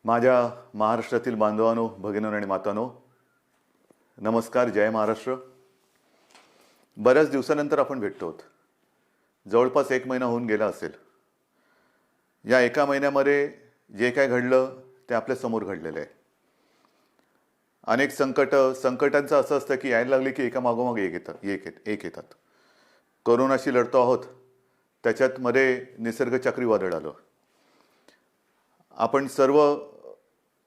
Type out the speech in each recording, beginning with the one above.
माझ्या महाराष्ट्रातील बांधवांनो, भगिनींनो आणि मातांनो, नमस्कार. जय महाराष्ट्र. बऱ्याच दिवसानंतर आपण भेटतो आहोत. जवळपास 1 महिना होऊन गेला असेल. या एका महिन्यामध्ये जे काय घडलं ते आपल्या समोर घडलेलं आहे. अनेक संकटांचं असं असतं की यायला लागले की एका मागोमाग एक येतात. कोरोनाशी लढतो आहोत, त्याच्यात मध्ये निसर्ग चक्रीवादळ आलं. आपण सर्व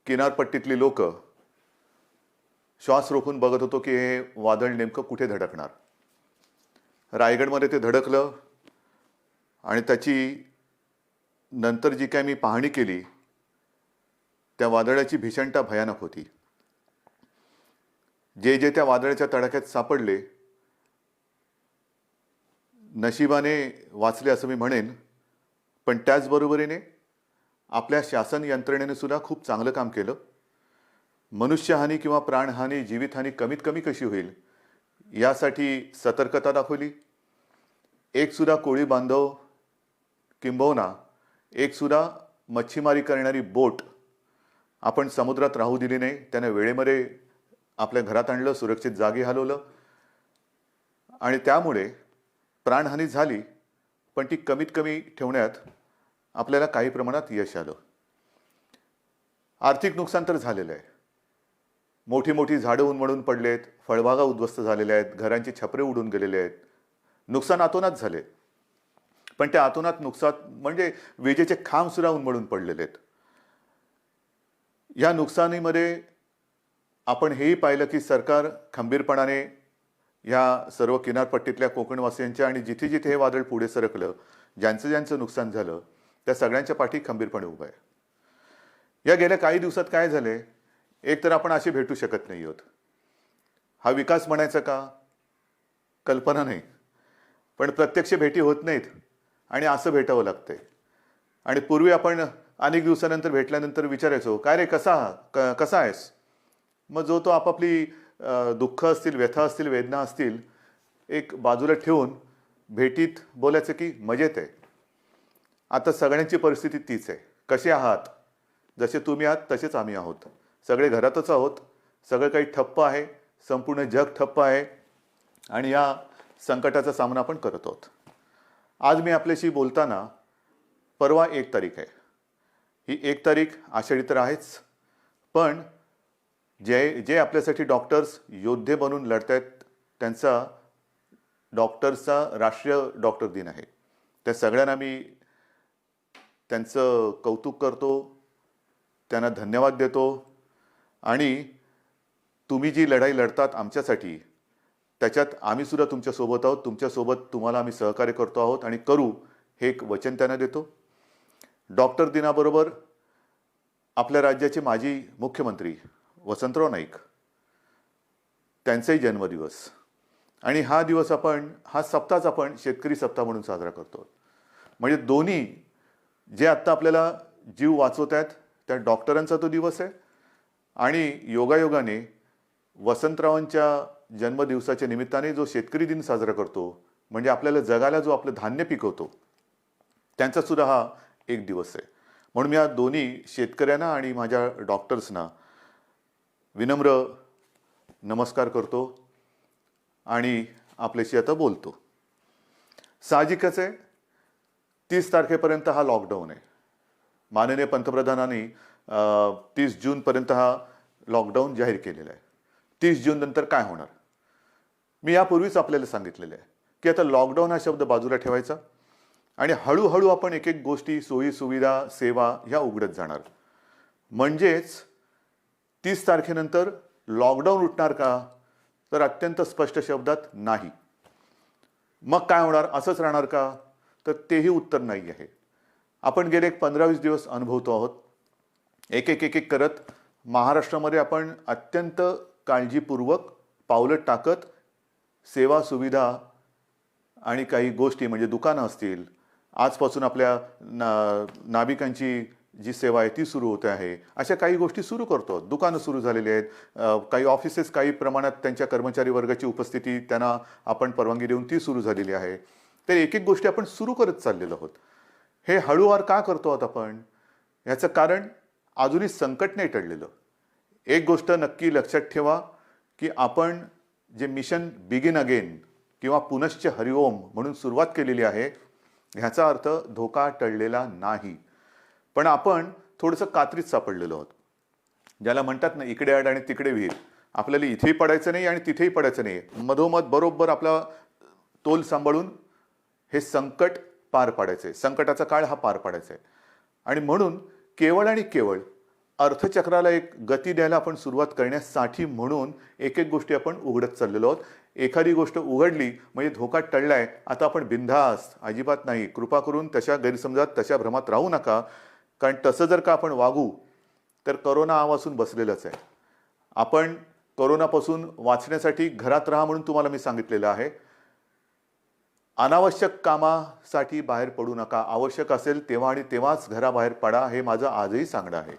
किनारपट्टीतली लोक श्वास रोखून बघत होतो की हे वादळ नेमकं कुठे धडकणार. रायगडमध्ये ते धडकलं आणि त्याची नंतर जी काय मी पाहणी केली त्या वादळाची भीषणता भयानक होती. जे त्या वादळाच्या तडाख्यात सापडले नशिबाने वाचले असं मी म्हणेन, पण त्याचबरोबरीने आपल्या शासन यंत्रणेने सुद्धा खूप चांगलं काम केलं. मनुष्यहानी किंवा प्राणहानी, जीवितहानी कमीत कमी कशी होईल यासाठी सतर्कता दाखवली. एक सुद्धा कोळी बांधव किंबहुना एक सुद्धा मच्छीमारी करणारी बोट आपण समुद्रात राहू दिली नाही. त्याने वेळेमध्ये आपल्या घरात आणलं, सुरक्षित जागी हलवलं आणि त्यामुळे प्राणहानी झाली, पण ती कमीत कमी ठेवण्यात आपल्याला काही प्रमाणात यश आलं. आर्थिक नुकसान तर झालेलं आहे. मोठी मोठी झाडं उन्मळून पडलेत, फळबागा उद्ध्वस्त झालेल्या आहेत, घरांची छपरे उडून गेलेले आहेत. नुकसान अतोनात झाले, पण त्या अतोनात नुकसान म्हणजे विजेचे खांब सुद्धा उन्मळून पडलेले आहेत. या नुकसानीमध्ये आपण हेही पाहिलं की सरकार खंबीरपणाने या सर्व किनारपट्टीतल्या कोकणवासियांच्या आणि जिथे जिथे हे वादळ पुढे सरकलं, ज्यांचं नुकसान झालं त्या सगळ्यांच्या पाठी खंबीरपणे उभं आहे. या गेल्या काही दिवसात काय झाले, एक तर आपण असे भेटू शकत नाही आहोत. हा विकास म्हणायचा का, कल्पना नाही, पण प्रत्यक्ष भेटी होत नाहीत आणि असं भेटावं लागतंय. आणि पूर्वी आपण अनेक दिवसानंतर भेटल्यानंतर विचारायचो, काय रे, कसा आहेस. मग जो तो आपापली दुःख असतील, व्यथा असतील, वेदना असतील एक बाजूला ठेवून भेटीत बोलायचं की मजेत आहे. आता सगळ्यांची परिस्थिती तीच आहे. कसे आहात, जसे तुम्ही आहात तसेच आम्ही आहोत. सगळे घरातच आहोत. सगळं काही ठप्प आहे, संपूर्ण जग ठप्प आहे आणि या संकटाचा सामना आपण करत आहोत. आज मी आपल्याशी बोलताना परवा 1 तारीख आहे. ही 1 तारीख आषाढी तर आहेच, पण जे आपल्यासाठी डॉक्टर्स योद्धे बनून लढत आहेत त्यांचा डॉक्टर्सचा राष्ट्रीय डॉक्टर दिन आहे. त्या सगळ्यांना मी त्यांचं कौतुक करतो, त्यांना धन्यवाद देतो. आणि तुम्ही जी लढाई लढतात आमच्यासाठी, त्याच्यात आम्ही सुद्धा तुमच्यासोबत आहोत. तुमच्यासोबत तुम्हाला आम्ही सहकार्य करतो आहोत आणि करू, हे एक वचन त्यांना देतो. डॉक्टर दिनाबरोबर आपल्या राज्याचे माजी मुख्यमंत्री वसंतराव नाईक, त्यांचाही जन्मदिवस आणि हा दिवस हा सप्ताहच आपण शेतकरी सप्ताह म्हणून साजरा करतो. म्हणजे दोन्ही जे आत्ता आपल्याला जीव वाचवत आहेत त्या डॉक्टरांचा तो दिवस आहे आणि योगायोगाने वसंतरावांच्या जन्मदिवसाच्या निमित्ताने जो शेतकरी दिन साजरा करतो, म्हणजे आपल्याला जगाला जो आपलं धान्य पिकवतो, त्यांचा सुद्धा हा एक दिवस आहे. म्हणून मी या दोन्ही शेतकऱ्यांना आणि माझ्या डॉक्टर्सना विनम्र नमस्कार करतो आणि आपल्याशी आता बोलतो. साहजिकच आहे, 30 तारखेपर्यंत हा लॉकडाऊन आहे. माननीय पंतप्रधानांनी 30 जूनपर्यंत हा लॉकडाऊन जाहीर केलेला आहे. 30 जून नंतर काय होणार, मी यापूर्वीच आपल्याला सांगितलेलं आहे की आता लॉकडाऊन हा शब्द बाजूला ठेवायचा आणि हळूहळू आपण एक एक गोष्टी, सोयी सुविधा, सेवा ह्या उघडत जाणार. म्हणजेच 30 तारखेनंतर लॉकडाऊन उठणार का, तर अत्यंत स्पष्ट शब्दात नाही. मग काय होणार, असंच राहणार का, तर तेही उत्तर नाही आहे. आपण गेले 15-20 दिवस अनुभवतो आहोत. एक एक करत महाराष्ट्रामध्ये आपण अत्यंत काळजीपूर्वक पावलं टाकत सेवा सुविधा आणि काही गोष्टी म्हणजे दुकानं असतील, आजपासून आपल्या नाभिकांची जी सेवा आहे ती सुरू होते आहे, अशा काही गोष्टी सुरू करतो. दुकानं सुरू झालेली आहेत, काही ऑफिसेस काही प्रमाणात त्यांच्या कर्मचारी वर्गाची उपस्थिती त्यांना आपण परवानगी देऊन ती सुरू झालेली आहे. तर एक एक गोष्टी आपण सुरू करत चाललेलो आहोत. हे हळूवार का करतो आहोत आपण, याचं कारण अजूनही संकट नाही टळलेलं. एक गोष्ट नक्की लक्षात ठेवा की आपण जे मिशन बिगिन अगेन किंवा पुनश्च हरिओम म्हणून सुरुवात केलेली आहे, ह्याचा अर्थ धोका टळलेला नाही, पण आपण थोडंसं कात्रीत सापडलेलो आहोत. ज्याला म्हणतात ना, इकडे आड आणि तिकडे विहीर. आपल्याला इथेही पडायचं नाही आणि तिथेही पडायचं नाही, मधोमध बरोबर आपला तोल सांभाळून हे संकट पार पाडायचं आहे, संकटाचा काळ हा पार पाडायचा आहे. आणि म्हणून केवळ आणि केवळ अर्थचक्राला एक गती द्यायला आपण सुरुवात करण्यासाठी म्हणून एक एक गोष्टी आपण उघडत चाललेलो आहोत. एखादी गोष्ट उघडली म्हणजे धोका टळलाय, आता आपण बिनधास्त, अजिबात नाही. कृपा करून तशा गैरसमजात, तशा भ्रमात राहू नका, कारण तसं जर का आपण वागू तर करोना आवासून बसलेलंच आहे. आपण करोनापासून वाचण्यासाठी घरात राहा म्हणून तुम्हाला मी सांगितलेलं आहे. अनावश्यक कामासाठी बाहेर पडू नका. आवश्यक असेल तेव्हा आणि तेव्हाच घराबाहेर पडा, हे माझं आजही सांगणं आहे.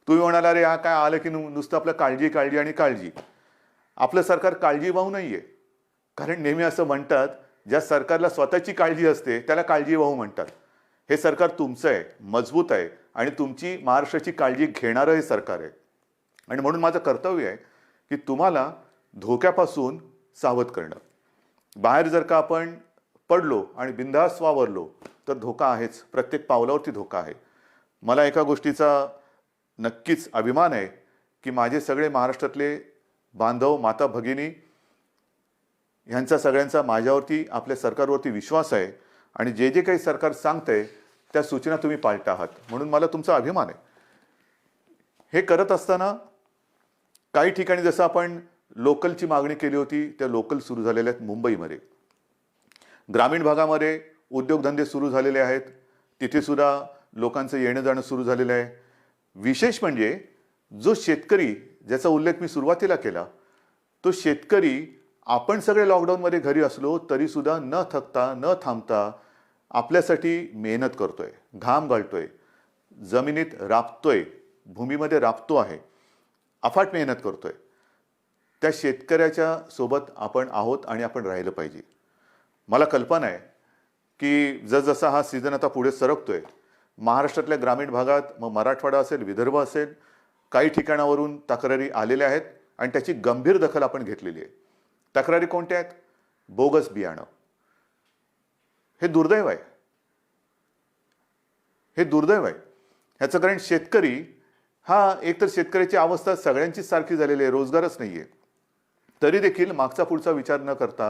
तुम्ही म्हणाला, अरे हा काय आलं की नुसतं आपलं काळजी काळजी आणि काळजी. आपलं सरकार काळजीवाहू नाहीये, कारण नेहमी असं म्हणतात, ज्या सरकारला स्वतःची काळजी असते त्याला काळजीवाहू म्हणतात. हे सरकार तुमचं आहे, मजबूत आहे आणि तुमची महाराष्ट्राची काळजी घेणारं हे सरकार आहे. आणि म्हणून माझं कर्तव्य आहे की तुम्हाला धोक्यापासून सावध करणं. बाहेर जर का आपण पडलो आणि बिनधास्त वावरलो तर धोका आहेच, प्रत्येक पावलावरती धोका आहे. मला एका गोष्टीचा नक्कीच अभिमान आहे की माझे सगळे महाराष्ट्रातले बांधव, माता भगिनी ह्यांचा सगळ्यांचा माझ्यावरती, आपल्या सरकारवरती विश्वास आहे आणि जे जे काही सरकार सांगतंय त्या सूचना तुम्ही पाळत आहात, म्हणून मला तुमचा अभिमान आहे. हे करत असताना काही ठिकाणी जसं आपण लोकलची मागणी केली होती, त्या लोकल सुरू झालेल्या आहेत. मुंबईमध्ये ग्रामीण भागामध्ये उद्योगधंदे सुरू झालेले आहेत, तिथे सुद्धा लोकांचं येणं जाणं सुरू झालेलं आहे. विशेष म्हणजे जो शेतकरी, ज्याचा उल्लेख मी सुरुवातीला केला, तो शेतकरी आपण सगळे लॉकडाऊनमध्ये घरी असलो तरी सुद्धा न थकता, न थांबता आपल्यासाठी मेहनत करतोय, घाम गाळतोय, जमिनीत राबतोय, भूमीमध्ये राबतो आहे, अफाट मेहनत करतोय. त्या शेतकऱ्याच्या सोबत आपण आहोत आणि आपण राहिलं पाहिजे. मला कल्पना आहे की जसजसा हा सीझन आता पुढे सरकतोय, महाराष्ट्रातल्या ग्रामीण भागात, मग मराठवाडा असेल, विदर्भ असेल, काही ठिकाणावरून तक्रारी आलेल्या आहेत आणि त्याची गंभीर दखल आपण घेतलेली आहे. तक्रारी कोणत्या आहेत? बोगस बियाणं. हे दुर्दैव आहे, हे दुर्दैव आहे. ह्याचं कारण शेतकरी हा, एकतर शेतकऱ्याची अवस्था सगळ्यांचीच सारखी झालेली आहे, रोजगारच नाहीये. तरी देखील मागचा पुढचा विचार न करता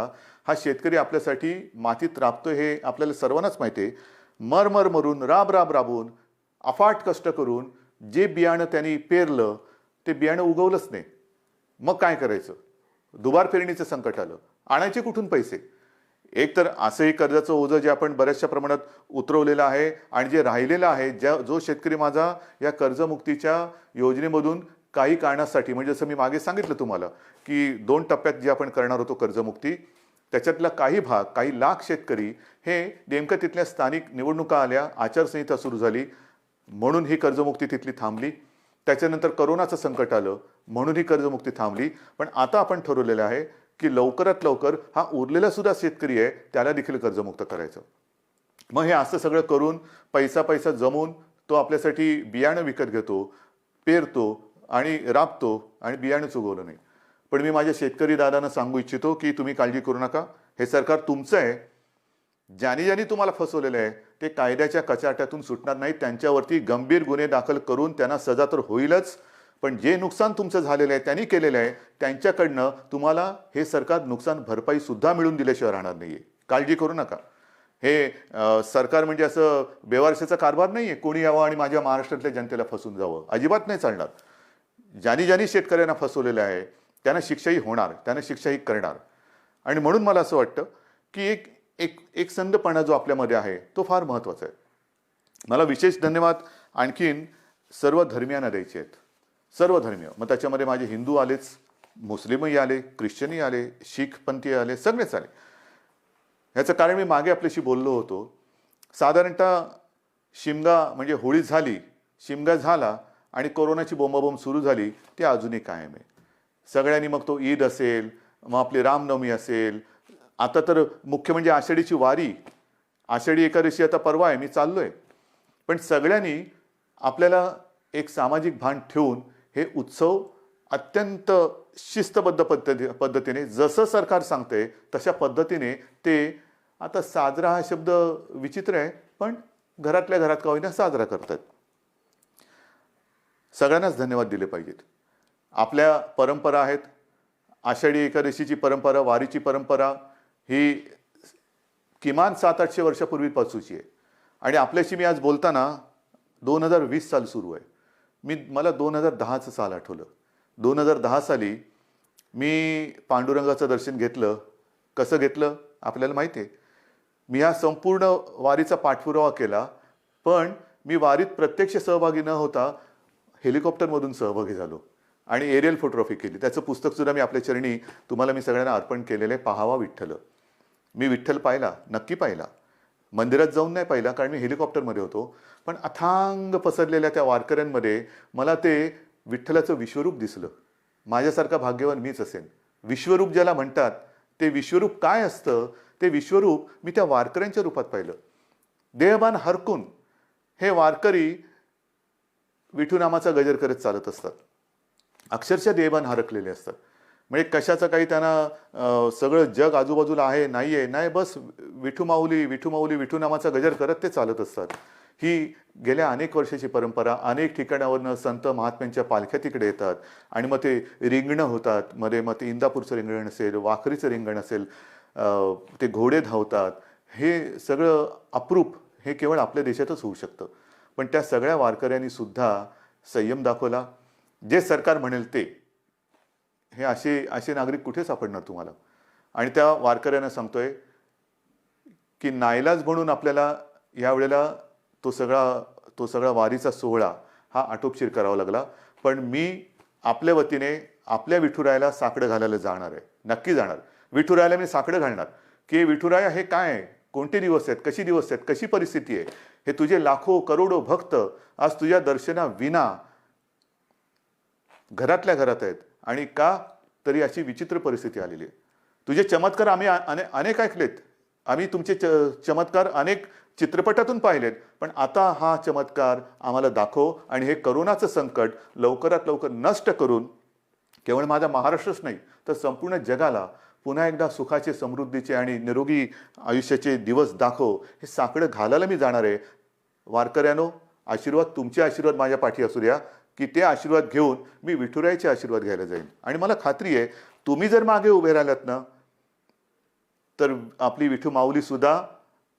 हा शेतकरी आपल्यासाठी मातीत राबतोय, हे आपल्याला सर्वांनाच माहिती आहे. मर मरून, राबून, अफाट कष्ट करून जे बियाणं त्यांनी पेरलं ते बियाणं उगवलंच नाही. मग काय करायचं? दुबार पेरणीचं संकट आलं, आणायचे कुठून पैसे? एक तर असंही कर्जाचं ओझं जे आपण बऱ्याचशा प्रमाणात उतरवलेलं आहे आणि जे राहिलेलं आहे, जो शेतकरी माझा या कर्जमुक्तीच्या योजनेमधून काही कारणासाठी, म्हणजे जसं मी मागे सांगितलं तुम्हाला की 2 टप्प्यात जे आपण करणार होतो कर्जमुक्ती, त्याच्यातला काही भाग, काही लाख शेतकरी हे नेमकं तिथल्या स्थानिक निवडणुका आल्या, आचारसंहिता सुरू झाली म्हणून ही कर्जमुक्ती तिथली थांबली. त्याच्यानंतर करोनाचं संकट आलं म्हणून ही कर्जमुक्ती थांबली. पण आता आपण ठरवलेलं आहे की लवकरात लवकर हा उरलेला सुद्धा शेतकरी आहे त्याला देखील कर्जमुक्त करायचं. मग हे असं सगळं करून पैसा जमवून तो आपल्यासाठी बियाणं विकत घेतो, पेरतो आणि राबतो आणि बियाणंच उगवलं नाही. पण मी माझ्या शेतकरी दादांना सांगू इच्छितो की तुम्ही काळजी करू नका, हे सरकार तुमचं आहे. ज्यांनी तुम्हाला फसवलेलं आहे ते कायद्याच्या कचाट्यातून सुटणार नाही. त्यांच्यावरती गंभीर गुन्हे दाखल करून त्यांना सजा तर होईलच, पण जे नुकसान तुमचं झालेलं आहे, त्यांनी केलेलं आहे, त्यांच्याकडनं तुम्हाला हे सरकार नुकसान भरपाई सुद्धा मिळून दिल्याशिवाय राहणार नाहीये. काळजी करू नका. हे सरकार म्हणजे असं बेवारशाचा कारभार नाहीये, कोणी यावं आणि माझ्या महाराष्ट्रातल्या जनतेला फसवून जावं, अजिबात नाही चालणार. ज्यांनी शेतकऱ्यांना फसवलेलं आहे त्यांना शिक्षाही होणार, त्यांना शिक्षाही करणार. आणि म्हणून मला असं वाटतं की एक संधपणा जो आपल्यामध्ये आहे तो फार महत्त्वाचा आहे. मला विशेष धन्यवाद आणखीन सर्व धर्मियांना द्यायचे आहेत, सर्व धर्मीय. मग त्याच्यामध्ये माझे हिंदू आलेच, मुस्लिमही आले, ख्रिश्चनही आले, शीख पंथी आले, सगळेच आले. ह्याचं कारण मी मागे आपल्याशी बोललो होतो. साधारणतः शिमगा म्हणजे होळी झाली, शिमगा झाला आणि कोरोनाची बोंबाबोंब सुरू झाली, ती अजूनही कायम आहे. सगळ्यांनी, मग तो ईद असेल, मग आपली रामनवमी असेल, आता तर मुख्य म्हणजे आषाढीची वारी, आषाढी एकादशी आता परवा आहे, मी चाललोय. पण सगळ्यांनी आपल्याला एक सामाजिक भान ठेवून हे उत्सव अत्यंत शिस्तबद्ध पद्धतीने जसं सरकार सांगते तशा पद्धतीने ते आता साजरा हा शब्द विचित्र आहे, पण घरातल्या घरात का होईना साजरा करतात. सगळ्यांनाच धन्यवाद दिले पाहिजेत. आपल्या परंपरा आहेत. आषाढी एकादशीची परंपरा, वारीची परंपरा ही किमान 700-800 वर्षापूर्वीपासूनची आहे. आणि आपल्याशी मी आज बोलताना 2020 साल सुरू आहे. मला 2010चं साल आठवलं. 2010 साली मी पांडुरंगाचं दर्शन घेतलं. कसं घेतलं आपल्याला माहिती आहे. मी हा संपूर्ण वारीचा पाठपुरावा केला, पण मी वारीत प्रत्यक्ष सहभागी न होता हेलिकॉप्टरमधून सहभागी झालो आणि एरियल फोटोग्राफी केली. त्याचं पुस्तकसुद्धा मी आपल्या चरणी तुम्हाला मी सगळ्यांना अर्पण केलेलं आहे. पाहावा विठ्ठल. मी विठ्ठल पाहिला, नक्की पाहिला. मंदिरात जाऊन नाही पाहिला कारण मी हेलिकॉप्टरमध्ये होतो, पण अथांग पसरलेल्या त्या वारकऱ्यांमध्ये मला ते विठ्ठलाचं विश्वरूप दिसलं. माझ्यासारखा भाग्यवान मीच असेन. विश्वरूप ज्याला म्हणतात ते विश्वरूप काय असतं ते विश्वरूप मी त्या वारकऱ्यांच्या रूपात पाहिलं. देहभान हरकून हे वारकरी विठू नामाचा गजर करत चालत असतात. अक्षरशः देहभान हरकलेले असतात. म्हणजे कशाचं काही त्यांना सगळं जग आजूबाजूला आहे नाही, बस विठू माऊली विठू माऊली विठू नामाचा गजर करत ते चालत असतात. ही गेल्या अनेक वर्षाची परंपरा. अनेक ठिकाणावरनं संत महात्म्यांच्या पालख्या तिकडे येतात आणि मग ते रिंगणं होतात. मध्ये मग ते इंदापूरचं रिंगण असेल, वाखरीचं रिंगण असेल, ते घोडे धावतात. हे सगळं अप्रूप हे केवळ आपल्या देशातच होऊ शकतं. पण त्या सगळ्या वारकऱ्यांनी सुद्धा संयम दाखवला. जे सरकार म्हणेल ते. हे असे नागरिक कुठे सापडणार तुम्हाला. आणि त्या वारकऱ्यांना सांगतोय की नाईलाज म्हणून आपल्याला यावेळेला तो सगळा वारीचा सोहळा हा आटोपशीर करावा लागला. पण मी आपल्या वतीने आपल्या विठुरायाला साकडं घालायला जाणार आहे. नक्की जाणार. विठुरायाला मी साकडं घालणार की विठुराया हे काय आहे, कोणते दिवस आहेत, कशी दिवस आहेत, कशी परिस्थिती आहे. हे तुझे लाखो करोडो भक्त आज तुझ्या दर्शनाविना घरातल्या घरात आहेत. आणि का तरी अशी विचित्र परिस्थिती आलेली आहे. तुझे चमत्कार आम्ही अनेक ऐकलेत. आम्ही तुमचे चमत्कार अनेक चित्रपटातून पाहिलेत. पण आता हा चमत्कार आम्हाला दाखव आणि हे करोनाचं संकट लवकरात लवकर नष्ट करून केवळ माझा महाराष्ट्रच नाही तर संपूर्ण जगाला पुन्हा एकदा सुखाचे, समृद्धीचे आणि निरोगी आयुष्याचे दिवस दाखव. हे साकडं घालायला मी जाणार आहे. वारकऱ्यानो, आशीर्वाद, तुमचे आशीर्वाद माझ्या पाठी असू द्या की ते आशीर्वाद घेऊन मी विठुरायाचे आशीर्वाद घ्यायला जाईन. आणि मला खात्री आहे तुम्ही जर मागे उभे राहिलात ना तर आपली विठू माऊली सुद्धा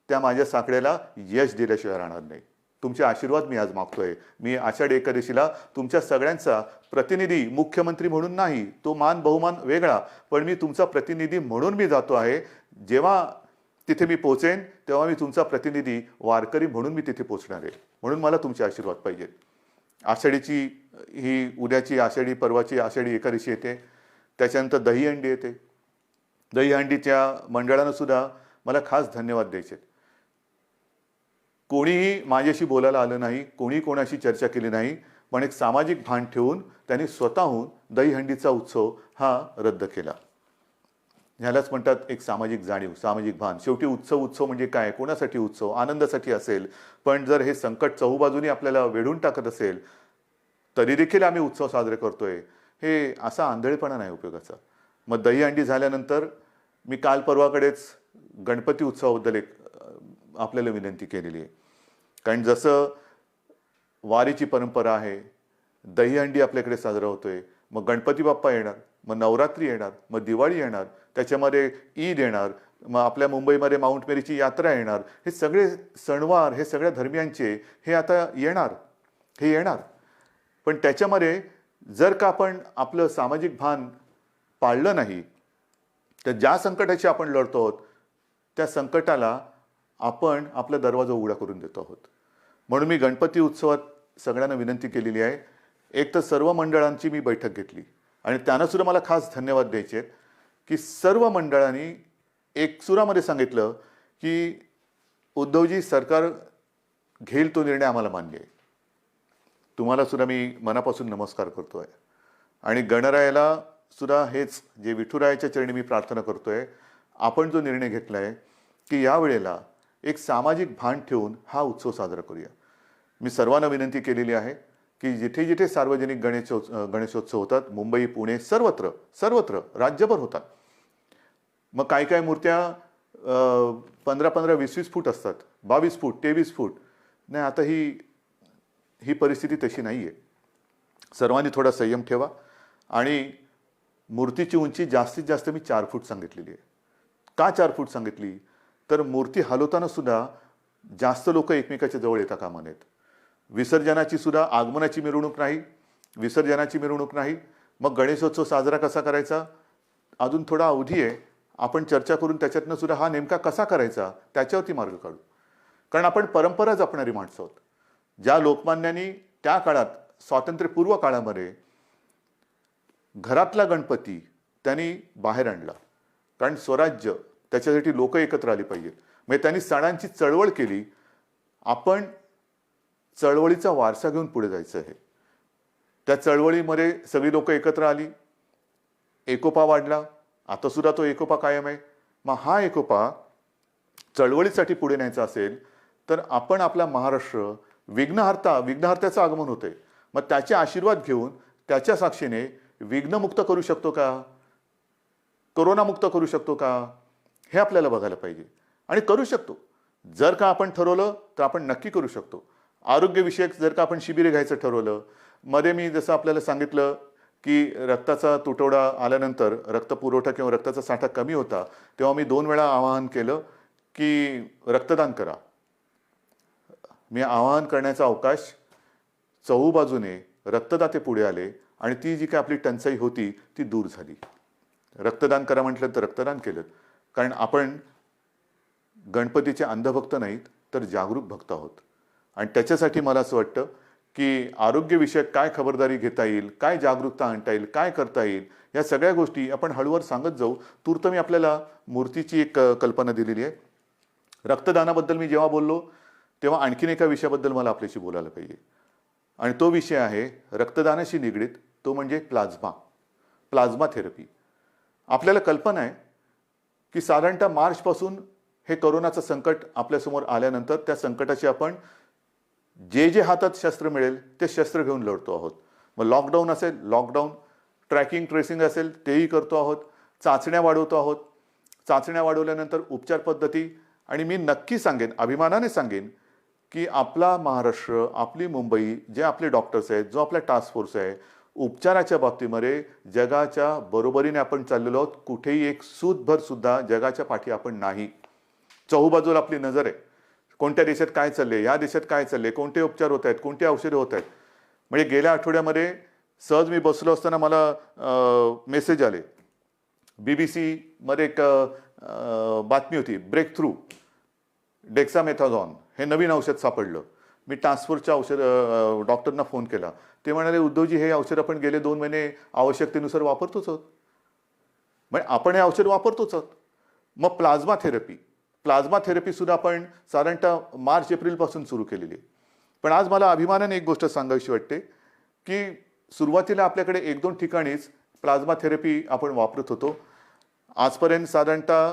त्या माझ्या साकड्याला यश दिल्याशिवाय राहणार नाही. तुमचे आशीर्वाद मी आज मागतोय. मी आषाढी एकादशीला तुमच्या सगळ्यांचा प्रतिनिधी, मुख्यमंत्री म्हणून नाही, तो मान बहुमान वेगळा, पण मी तुमचा प्रतिनिधी म्हणून मी जातो आहे. जेव्हा तिथे मी पोहोचेन तेव्हा मी तुमचा प्रतिनिधी वारकरी म्हणून मी तिथे पोहोचणार आहे. म्हणून मला तुमचे आशीर्वाद पाहिजेत. आषाढीची ही उद्याची आषाढी, परवाची आषाढी एकादशी येते. त्याच्यानंतर दहीहंडी येते. दहीहंडीच्या मंडळानं सुद्धा मला खास धन्यवाद द्यायचे. कोणीही माझ्याशी बोलायला आलं नाही, कोणी कोणाशी चर्चा केली नाही, पण एक सामाजिक भान ठेवून त्यांनी स्वतःहून दहीहंडीचा उत्सव हा रद्द केला. ह्यालाच म्हणतात एक सामाजिक जाणीव, सामाजिक भान. शेवटी उत्सव म्हणजे काय, कोणासाठी उत्सव, आनंदासाठी असेल. पण जर हे संकट चहूबाजूनी आपल्याला वेढून टाकत असेल तरी देखील आम्ही उत्सव साजरे करतोय, हे असा आंधळेपणा नाही उपयोगाचा. मग दहीहंडी झाल्यानंतर मी काल परवाकडेच गणपती उत्सवाबद्दल एक आपल्याला विनंती केलेली आहे. कारण जसं वारीची परंपरा आहे, दहीहंडी आपल्याकडे साजरा होतोय, मग गणपती बाप्पा येणार, मग नवरात्री येणार, मग दिवाळी येणार, त्याच्यामध्ये ईद येणार, मग आपल्या मुंबईमध्ये माउंट मेरीची यात्रा येणार. हे सगळे सणवार हे सगळ्या धर्मियांचे हे आता येणार. पण त्याच्यामध्ये जर का आपण आपलं सामाजिक भान पाळलं नाही तर ज्या संकटाशी आपण लढतो आहोत त्या संकटाला आपण आपला दरवाजा उघडा करून देतो आहोत. म्हणून मी गणपती उत्सवात सगळ्यांना विनंती केलेली आहे. एक तर सर्व मंडळांची मी बैठक घेतली आणि त्यांना सुद्धा मला खास धन्यवाद द्यायचे आहेत की सर्व मंडळांनी एकसुरामध्ये सांगितलं की उद्धवजी, सरकार घेईल तो निर्णय आम्हाला मान्य आहे. तुम्हाला सुद्धा मी मनापासून नमस्कार करतोय. आणि गणरायाला सुद्धा हेच जे विठुरायाच्या चरणी मी प्रार्थना करतोय, आपण जो निर्णय घेतला आहे की यावेळेला एक सामाजिक भान ठेवून हा उत्सव साजरा करूया. मी सर्वांना विनंती केलेली आहे की जिथे जिथे सार्वजनिक गणेशोत्सव होतात, मुंबई, पुणे, सर्वत्र सर्वत्र राज्यभर होतात. मग काय काय मूर्त्या 15-15, 20-20 फूट असतात, 22 फूट, 23 फूट. नाही, आता ही ही परिस्थिती तशी नाही आहे. सर्वांनी थोडा संयम ठेवा. आणि मूर्तीची उंची जास्तीत जास्त मी 4 फूट सांगितलेली आहे. का 4 फूट सांगितली? तर मूर्ती हलवताना सुद्धा जास्त लोक एकमेकाच्या जवळ येता कामा नयेत. विसर्जनाची सुद्धा आगमनाची मिरवणूक नाही, विसर्जनाची मिरवणूक नाही. मग गणेशोत्सव साजरा कसा करायचा? अजून थोडा अवधी आहे. आपण चर्चा करून त्याच्यातनं सुद्धा हा नेमका कसा करायचा त्याच्यावरती मार्ग काढू. कारण आपण परंपरा जपणारी माणसं आहोत. ज्या लोकमान्यांनी त्या काळात स्वातंत्र्यपूर्व काळामध्ये घरातला गणपती त्यांनी बाहेर आणला, कारण स्वराज्य त्याच्यासाठी लोक एकत्र आली पाहिजे. म्हणजे त्यांनी सणांची चळवळ केली. आपण चळवळीचा वारसा घेऊन पुढे जायचं आहे. त्या चळवळीमध्ये सगळी लोक एकत्र आली, एकोपा वाढला. आता सुद्धा तो एकोपा कायम आहे. मग हा एकोपा चळवळीसाठी पुढे न्यायचा असेल तर आपण आपला महाराष्ट्र विघ्नहर्त्याचं आगमन होतंय, मग त्याचे आशीर्वाद घेऊन त्याच्या साक्षीने विघ्नमुक्त करू शकतो का, कोरोनामुक्त करू शकतो का, हे आपल्याला बघायला पाहिजे. आणि करू शकतो. जर का आपण ठरवलं तर आपण नक्की करू शकतो. आरोग्यविषयक जर का आपण शिबिरे घ्यायचं ठरवलं, मध्ये मी जसं आपल्याला सांगितलं की रक्ताचा तुटवडा आल्यानंतर रक्तपुरवठा किंवा रक्ताचा साठा कमी होता, तेव्हा मी 2 वेळा आवाहन केलं की रक्तदान करा. मी आवाहन करण्याचा अवकाश चहूबाजूने रक्तदाते पुढे आले आणि ती जी काय आपली टंचाई होती ती दूर झाली. रक्तदान करा म्हटलं तर रक्तदान केलं. कारण आपण गणपतीचे अंधभक्त नाहीत तर जागरूक भक्त आहोत. आणि त्याच्यासाठी मला असं वाटतं की आरोग्यविषयक काय खबरदारी घेता येईल, काय जागरूकता आणता येईल, काय करता येईल, या सगळ्या गोष्टी आपण हळूवार सांगत जाऊ. तूर्त मी आपल्याला मूर्तीची एक कल्पना दिलेली आहे. रक्तदानाबद्दल मी जेव्हा बोललो तेव्हा आणखीन एका विषयाबद्दल मला आपल्याशी बोलायला पाहिजे. आणि तो विषय आहे रक्तदानाशी निगडीत, तो म्हणजे प्लाझ्मा थेरपी. आपल्याला कल्पना आहे की साधारणतः मार्चपासून हे कोरोनाचं संकट आपल्यासमोर आल्यानंतर त्या संकटाची आपण जे हातात शस्त्र मिळेल ते शस्त्र घेऊन लढतो आहोत. मग लॉकडाऊन असेल, लॉकडाऊन, ट्रॅकिंग ट्रेसिंग असेल तेही करतो आहोत, चाचण्या वाढवतो आहोत. चाचण्या वाढवल्यानंतर उपचार पद्धती. आणि मी नक्की सांगेन, अभिमानाने सांगेन की आपला महाराष्ट्र, आपली मुंबई, जे आपले डॉक्टर्स आहेत, जो आपला टास्क फोर्स आहे, उपचाराच्या बाबतीमध्ये जगाच्या बरोबरीने आपण चाललेलो आहोत. कुठेही एक सूतभर सुद्धा जगाच्या पाठी आपण नाही. चहूबाजूला आपली नजर आहे. कोणत्या देशात काय चालले, या देशात काय चालले, कोणते उपचार होत आहेत, कोणते औषधे होत आहेत. म्हणजे गेल्या आठवड्यामध्ये सहज मी बसलो असताना मला मेसेज आले. BBC मध्ये एक बातमी होती, ब्रेक थ्रू डेक्सामेथाझॉन हे नवीन औषध सापडलं. मी टास्क फोर्सच्या डॉक्टरना फोन केला. ते म्हणाले, उद्धवजी हे औषध आपण गेले 2 महिने आवश्यकतेनुसार वापरतोच आहोत. म्हणजे आपण हे औषध वापरतोच आहोत. मग प्लाझ्मा थेरपी सुद्धा आपण साधारणतः मार्च-एप्रिलपासून सुरू केलेली आहे. पण आज मला अभिमानाने एक गोष्ट सांगावीशी वाटते की सुरुवातीला आपल्याकडे 1-2 ठिकाणीच प्लाझ्मा थेरपी आपण वापरत होतो. आजपर्यंत साधारणतः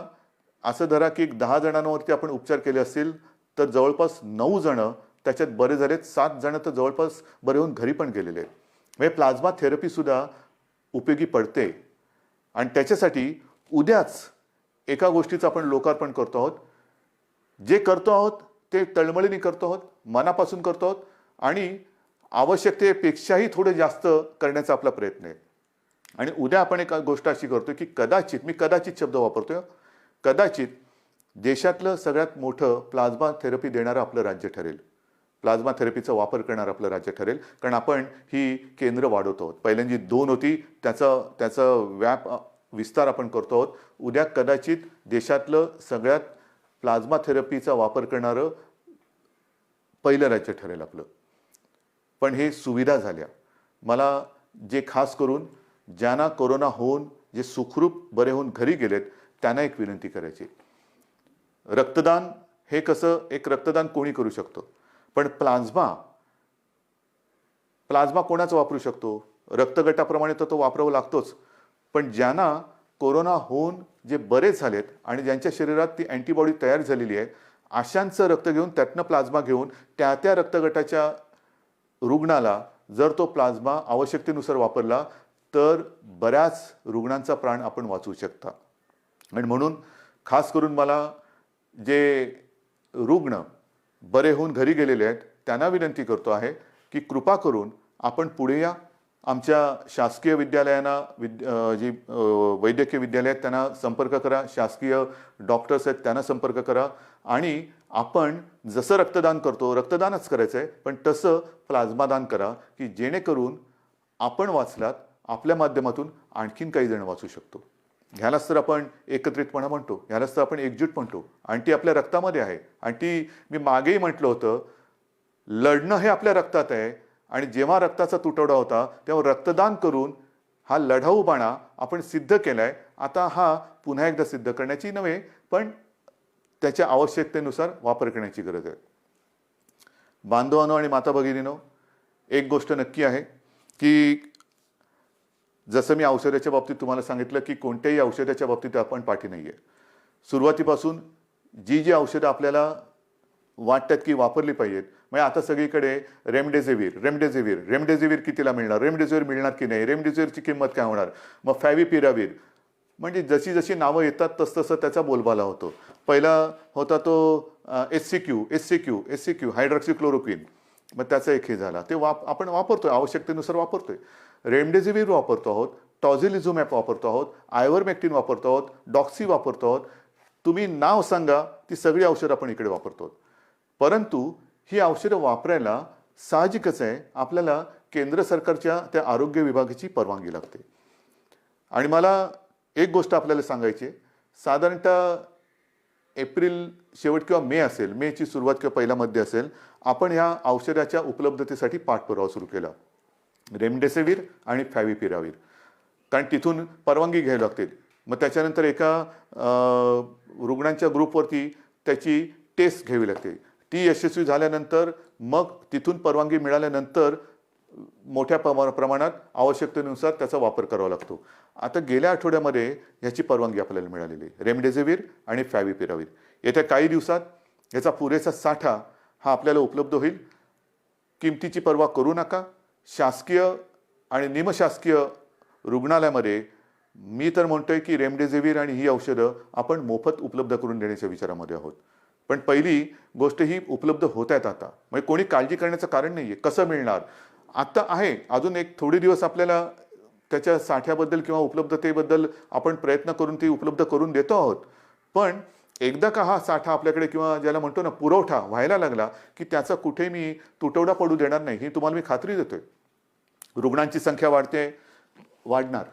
असं धरा की 10 जणांवरती आपण उपचार केले असतील तर जवळपास 9 जण त्याच्यात बरे झालेत, 7 जण तर जवळपास बरे होऊन घरी पण गेलेले आहेत. म्हणजे प्लाझ्मा थेरपी सुद्धा उपयोगी पडते. आणि त्याच्यासाठी उद्याच एका गोष्टीचं आपण लोकार्पण करतो आहोत. जे करतो आहोत ते तळमळीने करतो आहोत, मनापासून करतो आहोत आणि आवश्यकतेपेक्षाही थोडं जास्त करण्याचा आपला प्रयत्न आहे. आणि उद्या आपण एक गोष्ट अशी करतो की कदाचित शब्द वापरतोय, कदाचित देशातलं सगळ्यात मोठं प्लाझ्मा थेरपी देणारं आपलं राज्य ठरेल. प्लाझ्मा थेरपीचा वापर करणारं आपलं राज्य ठरेल. कारण आपण ही केंद्र वाढवतो आहोत. पहिल्यांदा 2 होती, त्याचा विस्तार आपण करतो आहोत. उद्या कदाचित देशातलं सगळ्यात प्लाझ्मा थेरपीचा वापर करणारं पहिलं राज्य ठरेल आपलं. पण हे सुविधा झाल्या. मला जे खास करून ज्यांना कोरोना होऊन जे सुखरूप बरे होऊन घरी गेलेत त्यांना एक विनंती करायची. रक्तदान हे कसं, एक रक्तदान कोणी करू शकतो, पण प्लाझ्मा कोणाचा वापरू शकतो? रक्तगटाप्रमाणे तर तो वापरावा लागतोच. पण ज्यांना कोरोना होऊन जे बरे झालेत आणि ज्यांच्या शरीरात ती अँटीबॉडी तयार झालेली आहे, अशांचं रक्त घेऊन त्यातनं प्लाझ्मा घेऊन त्या रक्तगटाच्या रुग्णाला जर तो प्लाझ्मा आवश्यकतेनुसार वापरला तर बऱ्याच रुग्णांचा प्राण आपण वाचवू शकता. आणि म्हणून खास करून मला जे रुग्ण बरे होऊन घरी गेलेले आहेत त्यांना विनंती करतो आहे की कृपा करून आपण पुढे या. आमच्या शासकीय विद्यालयांना जी वैद्यकीय विद्यालय आहेत त्यांना संपर्क करा, शासकीय डॉक्टर्स आहेत त्यांना संपर्क करा आणि आपण जसं रक्तदान करतो रक्तदानच करायचं आहे, पण तसं प्लाझ्मा दान करा की जेणेकरून आपण वाचलात, आपल्या माध्यमातून आणखीन काही जण वाचू शकतो. ह्यालाच तर आपण एकत्रितपणा म्हणतो, ह्यालाच तर आपण एकजूट म्हणतो आणि ती आपल्या रक्तामध्ये आहे. आणि ती मी मागेही म्हटलं होतं, लढणं हे आपल्या रक्तात आहे आणि जेव्हा रक्ताचा तुटवडा होता तेव्हा रक्तदान करून हा लढाऊपणा आपण सिद्ध केलाय. आता हा पुन्हा एकदा सिद्ध करण्याची नव्हे, पण त्याच्या आवश्यकतेनुसार वापर करण्याची गरज आहे. बांधवांनो आणि माता भगिनींनो, एक गोष्ट नक्की आहे की जसं मी औषधाच्या बाबतीत तुम्हाला सांगितलं की कोणत्याही औषधाच्या बाबतीत आपण पाठी नाही आहे. सुरुवातीपासून जी औषधं आपल्याला वाटतात की वापरली पाहिजेत, म्हणजे आता सगळीकडे रेमडेसिवीर कितीला मिळणार, रेमडेसिवीर मिळणार की नाही, रेमडेसिवीरची किंमत काय होणार, मग फॅविपिरावीर, म्हणजे जशी जशी नावं येतात तसतसं त्याचा बोलबाला होतो. पहिला होता तो एससीक्यू हायड्रॉक्सिक्लोरोक्विन, मग त्याचा एक हे झाला, ते आपण वापरतोय, आवश्यकतेनुसार वापरतोय. रेमडेसिवीर वापरतो आहोत, टॉझिलिझुमॅब वापरतो आहोत, आयव्हरमेक्टिन वापरतो आहोत, डॉक्सी वापरतो आहोत. तुम्ही नाव सांगा, ती सगळी औषधं आपण इकडे वापरतो. परंतु ही औषधं वापरायला साहजिकच आहे आपल्याला केंद्र सरकारच्या त्या आरोग्य विभागाची परवानगी लागते. आणि मला एक गोष्ट आपल्याला सांगायची आहे, साधारणतः एप्रिल शेवट किंवा मे असेल, मेची सुरुवात किंवा पहिला मध्ये असेल, आपण ह्या औषधाच्या उपलब्धतेसाठी पाठपुरावा सुरू केला, रेमडेसिवीर आणि फॅविपिरावीर, कारण तिथून परवानगी घ्यावी लागते. मग त्याच्यानंतर एका रुग्णांच्या ग्रुपवरती त्याची टेस्ट घ्यावी लागते. ती यशस्वी झाल्यानंतर मग तिथून परवानगी मिळाल्यानंतर मोठ्या प्रमाणात आवश्यकतेनुसार त्याचा वापर करावा लागतो. आता गेल्या आठवड्यामध्ये ह्याची परवानगी आपल्याला मिळालेली आहे, रेमडेसिवीर आणि फॅविपिरावीर. येत्या काही दिवसात याचा पुरेसा साठा हा आपल्याला उपलब्ध होईल. किमतीची पर्वा करू नका. शासकीय आणि निमशासकीय रुग्णालयामध्ये मी तर म्हणतोय की रेमडेसिवीर आणि ही औषधं आपण मोफत उपलब्ध करून देण्याच्या विचारामध्ये आहोत. पण पहिली गोष्ट ही उपलब्ध होत आहेत आता, म्हणजे कोणी काळजी करण्याचं कारण नाहीये. कसं मिळणार आता आहे, अजून एक थोडे दिवस आपल्याला त्याच्या साठ्याबद्दल किंवा उपलब्धतेबद्दल आपण प्रयत्न करून ती उपलब्ध करून देतो आहोत. पण एकदा का हा साठा आपल्याकडे किंवा ज्याला म्हणतो ना पुरवठा व्हायला लागला की त्याचा कुठे मी तुटवडा पडू देणार नाही, ही तुम्हाला मी खात्री देतोय. रुग्णांची संख्या वाढणार.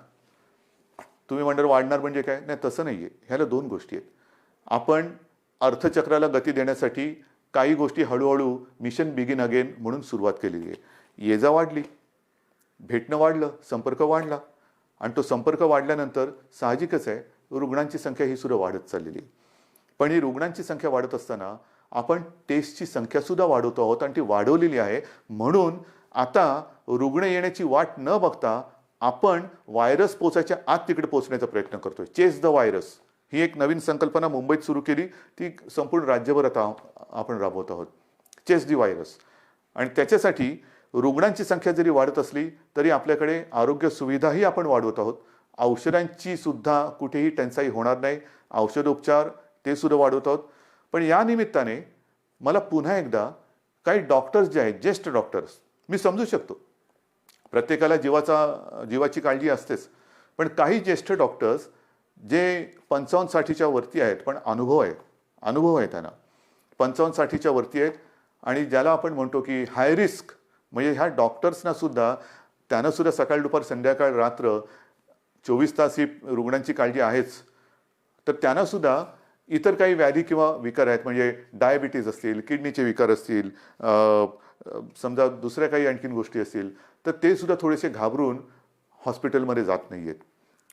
तुम्ही म्हणणार वाढणार म्हणजे काय, नाही तसं नाहीये. ह्याला दोन गोष्टी आहेत. आपण अर्थचक्राला गती देण्यासाठी काही गोष्टी हळूहळू मिशन बिगिन अगेन म्हणून सुरुवात केलेली आहे. ये जा वाढली, भेटणं वाढलं, संपर्क वाढला आणि तो संपर्क वाढल्यानंतर साहजिकच आहे रुग्णांची संख्या ही सुद्धा वाढत चाललेली. पण ही रुग्णांची संख्या वाढत असताना आपण टेस्टची संख्या सुद्धा वाढवतो आहोत आणि ती वाढवलेली आहे. म्हणून आता रुग्ण येण्याची वाट न बघता आपण व्हायरस पोचायच्या आत तिकडे पोहोचण्याचा प्रयत्न करतोय. चेस द व्हायरस ही एक नवीन संकल्पना मुंबईत सुरू केली, ती संपूर्ण राज्यभर आता आपण राबवत आहोत. Chase the virus. आणि त्याच्यासाठी रुग्णांची संख्या जरी वाढत असली तरी आपल्याकडे आरोग्य सुविधाही आपण वाढवत आहोत. औषधांची सुद्धा कुठेही टंचाई होणार नाही, औषधोपचार ते सुद्धा वाढवत आहोत. पण या निमित्ताने मला पुन्हा एकदा काही डॉक्टर्स जे आहेत, ज्येष्ठ डॉक्टर्स, मी समजू शकतो प्रत्येकाला जीवाची काळजी असतेच, पण काही ज्येष्ठ डॉक्टर्स जे 55-60च्या वरती आहेत पण अनुभव आहे त्यांना, 55-60च्या वरती आहेत आणि ज्याला आपण म्हणतो की हाय रिस्क, म्हणजे ह्या डॉक्टर्सना सुद्धा त्यांना सुद्धा सकाळ दुपार संध्याकाळ रात्र 24 तास ही रुग्णांची काळजी आहेच. तर त्यांना सुद्धा इतर काही व्याधी किंवा विकार आहेत, म्हणजे डायबिटीज असतील, किडनीचे विकार असतील, समजा दुसऱ्या काही आणखीन गोष्टी असतील, तर ते सुद्धा थोडेसे घाबरून हॉस्पिटलमध्ये जात नाही आहेत.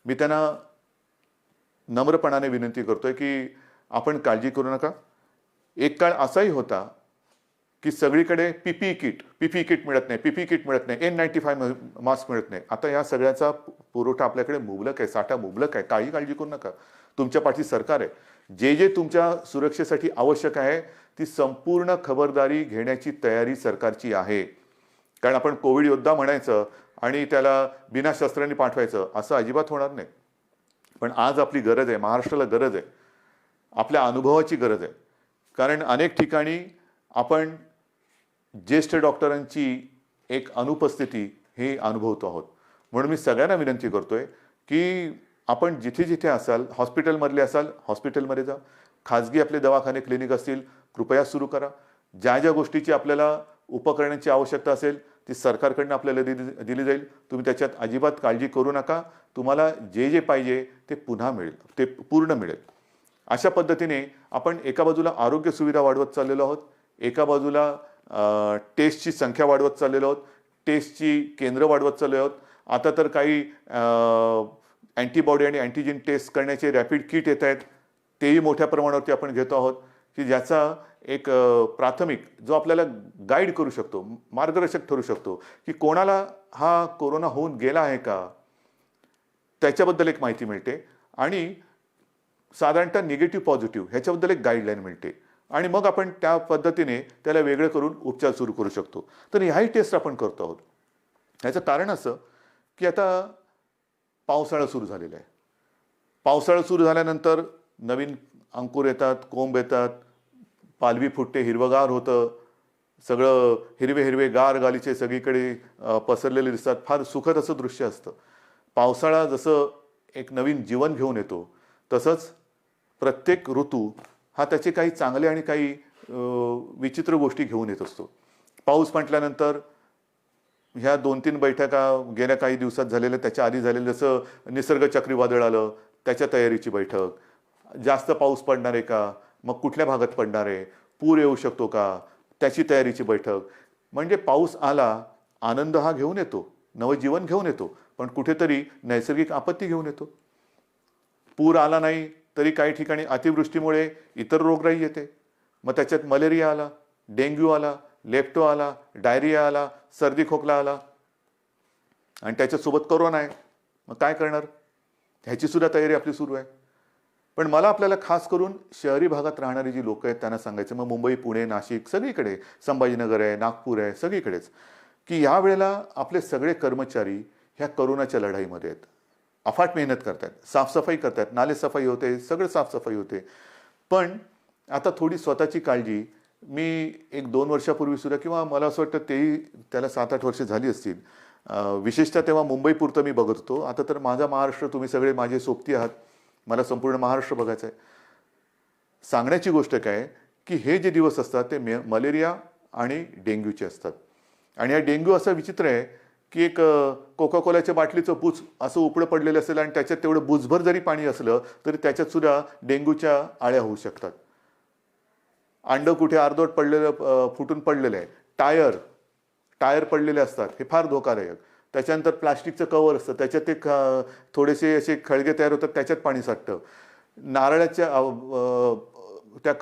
मी त्यांना नम्रपणाने विनंती करतोय की आपण काळजी करू नका. एक काळ असाही होता की सगळीकडे पीपीई किट मिळत नाही, N95 मास्क मिळत नाही. आता या सगळ्याचा पुरवठा आपल्याकडे मुबलक आहे, साठा मुबलक आहे. काही काळजी करू नका. तुमच्या पाठी सरकार आहे. जे तुमच्या सुरक्षेसाठी आवश्यक आहे ती संपूर्ण खबरदारी घेण्याची तयारी सरकारची आहे. कारण आपण कोविड योद्धा म्हणायचं आणि त्याला बिना शस्त्रांनी पाठवायचं असं अजिबात होणार नाही. पण आज आपली गरज आहे, महाराष्ट्राला गरज आहे, आपल्या अनुभवाची गरज आहे. कारण अनेक ठिकाणी आपण ज्येष्ठ डॉक्टरांची एक अनुपस्थिती हे अनुभवतो आहोत. म्हणून मी सगळ्यांना विनंती करतोय की आपण जिथे जिथे असाल, हॉस्पिटलमधले असाल हॉस्पिटलमध्ये जा, खाजगी आपले दवाखाने क्लिनिक असतील कृपया सुरू करा. ज्या ज्या गोष्टीची आपल्याला उपकरणांची आवश्यकता असेल ती सरकारकडनं आपल्याला दिली जाईल. तुम्ही त्याच्यात अजिबात काळजी करू नका. तुम्हाला जे जे पाहिजे ते पुन्हा मिळेल, ते पूर्ण मिळेल. अशा पद्धतीने आपण एका बाजूला आरोग्य सुविधा वाढवत चाललेलो आहोत, एका बाजूला टेस्टची संख्या वाढवत चाललेलो आहोत, टेस्टची केंद्र वाढवत चाललेलो आहोत. आता तर काही अँटीबॉडी आणि अँटीजेन टेस्ट करण्याचे रॅपिड किट येत आहेत, तेही मोठ्या प्रमाणावरती आपण घेतो आहोत की ज्याचा एक प्राथमिक जो आपल्याला गाईड करू शकतो, मार्गदर्शक ठरू शकतो की कोणाला हा कोरोना होऊन गेला आहे का त्याच्याबद्दल एक माहिती मिळते आणि साधारणतः निगेटिव्ह पॉझिटिव्ह ह्याच्याबद्दल एक गाईडलाईन मिळते आणि मग आपण त्या पद्धतीने त्याला वेगळं करून उपचार सुरू करू शकतो. तर ह्याही टेस्ट आपण करतो आहोत. ह्याचं कारण असं की आता पावसाळा सुरू झालेला आहे. पावसाळा सुरू झाल्यानंतर नवीन अंकुर येतात, कोंब येतात, पालवी फुटते, हिरवगार होतं, सगळं हिरवे हिरवे गार गालीचे सगळीकडे पसरलेले दिसतात. फार सुखद असं दृश्य असतं. पावसाळा जसं एक नवीन जीवन घेऊन येतो तसंच प्रत्येक ऋतू हा त्याचे काही चांगले आणि काही विचित्र गोष्टी घेऊन येत असतो. पाऊस म्हटल्यानंतर ह्या 2-3 बैठका गेल्या काही दिवसात झालेल्या, त्याच्या आधी झालेलं जसं निसर्ग चक्रीवादळ आलं त्याच्या तयारीची बैठक, जास्त पाऊस पडणार आहे का, मग कुठल्या भागात पडणार आहे, पूर येऊ शकतो का, त्याची तयारीची बैठक. म्हणजे पाऊस आला, आनंद हा घेऊन येतो, नवजीवन घेऊन येतो, पण कुठेतरी नैसर्गिक आपत्ती घेऊन येतो. पूर आला नाही तरी काही ठिकाणी अतिवृष्टीमुळे इतर रोगराई येते. मग त्याच्यात मलेरिया आला, डेंग्यू आला, लेप्टो आला, डायरिया आला, सर्दी खोकला आला आणि त्याच्यासोबत कोरोना आहे. मग काय करणार, ह्याची सुद्धा तयारी आपली सुरू आहे. पण मला आपल्याला खास करून शहरी भागात राहणारी जी लोक आहेत त्यांना सांगायचं, मग मुंबई, पुणे, नाशिक सगळीकडे, संभाजीनगर आहे, नागपूर आहे, सगळीकडेच, की या वेळेला आपले सगळे कर्मचारी ह्या कोरोनाच्या लढाईमध्ये आहेत. अफाट मेहनत करतात, साफसफाई करतात, नालेसफाई होते, सगळं साफसफाई होते. पण आता थोडी स्वतःची काळजी मी 1-2 वर्षापूर्वी सुद्धा, किंवा मला असं वाटतं तेही त्याला 7-8 वर्ष झाली असतील, विशेषतः तेव्हा मुंबईपुरतं मी बघत होतो. आता तर माझा महाराष्ट्र, तुम्ही सगळे माझे सोबती आहात, मला संपूर्ण महाराष्ट्र बघायचं आहे. सांगण्याची गोष्ट काय की हे जे दिवस असतात ते मलेरिया आणि डेंग्यूचे असतात. आणि हा डेंग्यू असा विचित्र आहे की एक कोका कोलाच्या बाटलीचं बुच असं उपडं पडलेलं असेल आणि त्याच्यात तेवढं बुचभर जरी पाणी असलं तरी त्याच्यात सुद्धा डेंग्यूच्या आळ्या होऊ शकतात. अंड कुठे अर्धवट पडलेलं, फुटून पडलेलं आहे, टायर पडलेले असतात, हे फार धोकादायक. त्याच्यानंतर प्लास्टिकचं कवर असतं, त्याच्यात एक थोडेसे असे खळगे तयार होतात, त्याच्यात पाणी साठतं. नारळाच्या त्या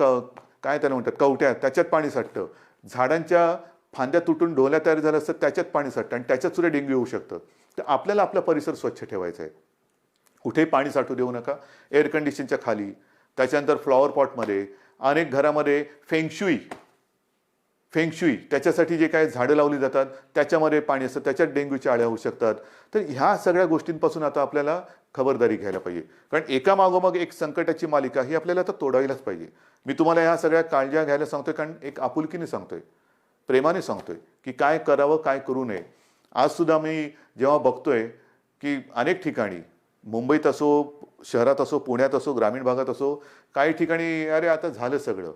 काय त्याला म्हणतात, कवट्या, त्याच्यात पाणी साठतं. झाडांच्या फांद्या तुटून ढोल्या तयार झाल्या असतात, त्याच्यात पाणी साठतं आणि त्याच्यात सुद्धा डेंग्यू होऊ शकतं. तर आपल्याला आपला परिसर स्वच्छ ठेवायचा आहे. कुठेही पाणी साठू देऊ नका. एअर कंडिशनच्या खाली, त्याच्यानंतर फ्लॉवर पॉटमध्ये, अनेक घरामध्ये फेंगशुई त्याच्यासाठी जे काही झाडं लावली जातात त्याच्यामध्ये पाणी असतं, त्याच्यात डेंग्यूच्या आळ्या होऊ शकतात. तर ह्या सगळ्या गोष्टींपासून आता आपल्याला खबरदारी घ्यायला पाहिजे. कारण एका मागोमाग एक संकटाची मालिका ही आपल्याला आता तोडायलाच पाहिजे. मी तुम्हाला ह्या सगळ्या काळज्या घ्यायला सांगतोय कारण एक आपुलकीने सांगतोय, प्रेमाने सांगतोय की काय करावं, काय करू नये. आज सुद्धा मी जेव्हा बघतोय की अनेक ठिकाणी, मुंबईत असो, शहरात असो, पुण्यात असो, ग्रामीण भागात असो, काही ठिकाणी अरे आता झालं सगळं.